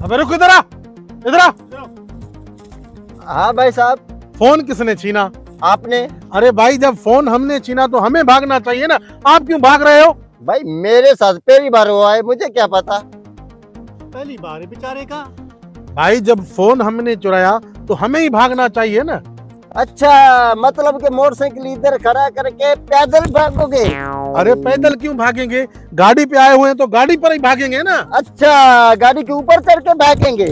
अबे रुक, इधर आ, इधर आ। हाँ भाई साहब। फोन किसने छीना? आपने। अरे भाई, जब फोन हमने छीना तो हमें भागना चाहिए ना, आप क्यों भाग रहे हो? भाई मेरे साथ पहली बार हुआ है, मुझे क्या पता। पहली बार है बेचारे का। भाई जब फोन हमने चुराया तो हमें ही भागना चाहिए ना। अच्छा, मतलब कि मोटरसाइकिल इधर खड़ा करके पैदल भागोगे? अरे पैदल क्यों भागेंगे, गाड़ी पे आए हुए हैं तो गाड़ी पर ही भागेंगे ना। अच्छा, गाड़ी के ऊपर चढ़ के भागेंगे?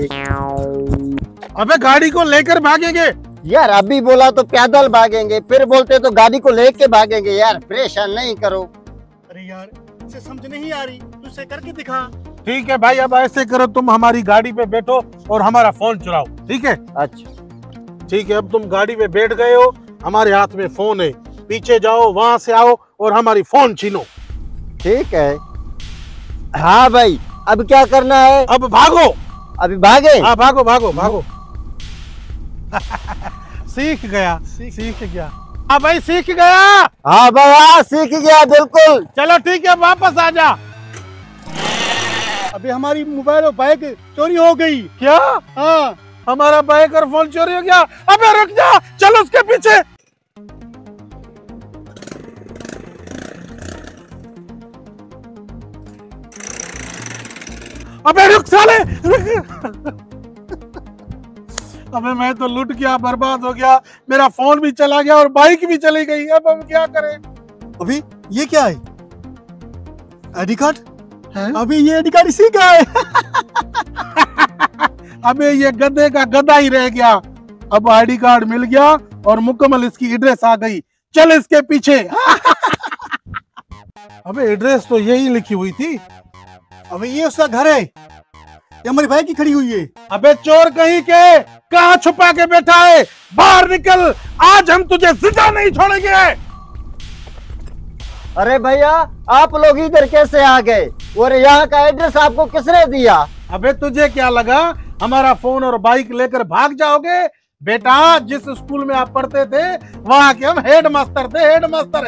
अबे गाड़ी को लेकर भागेंगे। यार अभी बोला तो पैदल भागेंगे, फिर बोलते तो गाड़ी को लेके भागेंगे। यार परेशान नहीं करो। अरे यार, इसे समझ नहीं आ रही, तू इसे करके दिखा। ठीक है भाई, अब ऐसे करो, तुम हमारी गाड़ी पे बैठो और हमारा फोन चुराओ, ठीक है? अच्छा ठीक है, अब तुम गाड़ी पे बैठ गए हो, हमारे हाथ में फोन है, पीछे जाओ, वहां से आओ और हमारी फोन छीनो। ठीक है। हाँ भाई, अब क्या करना है? अब भागो। अभी भागे? हाँ भागो भागो भागो। सीख गया, सीख गया। हाँ भाई सीख गया। हाँ भाई, हाँ सीख गया बिल्कुल। चलो ठीक है, वापस आ जा। अभी हमारी मोबाइल और बाइक चोरी हो गई। क्या? हाँ। हमारा बाइक और फोन चोरी हो गया? अबे रुक जा, चलो उसके पीछे। अबे रुक साले, अबे मैं तो लूट गया, बर्बाद हो गया, मेरा फोन भी चला गया और बाइक भी चली गई। अब हम क्या करें? अभी ये क्या है? आईडी कार्ड है? अभी ये आईडी कार्ड इसी का है। अबे ये गधे का गधा ही रह गया। अब आईडी कार्ड मिल गया और मुकम्मल इसकी एड्रेस आ गई। चल इसके पीछे। अबे एड्रेस तो यही लिखी हुई थी। अभी ये उसका घर है, ये हमारी बाइक की खड़ी हुई है। अबे चोर कहीं के, कहाँ छुपा के बैठा है? बाहर निकल, आज हम तुझे जिंदा नहीं छोड़ेंगे। अरे भैया, आप लोग इधर कैसे आ गए और यहाँ का एड्रेस आपको किसने दिया? अबे तुझे क्या लगा हमारा फोन और बाइक लेकर भाग जाओगे? बेटा, जिस स्कूल में आप पढ़ते थे वहाँ के हम हेड मास्टर थे, हेड मास्टर।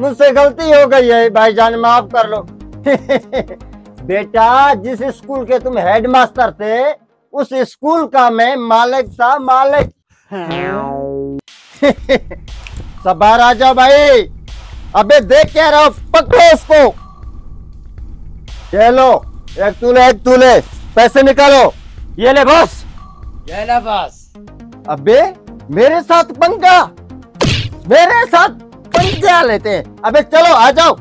मुझसे गलती हो गई है भाईजान, माफ कर लो। बेटा, जिस स्कूल के तुम हेडमास्टर थे उस स्कूल का मैं मालिक था, मालिक। सब बाहर आ जाओ भाई। अबे देख क्या रहो, पकड़ो उसको। चलो, एक तूले पैसे निकालो। ये ले बॉस। ये ले बॉस। अबे मेरे साथ पंगा, मेरे साथ पंगा लेते हैं। अबे चलो आ जाओ।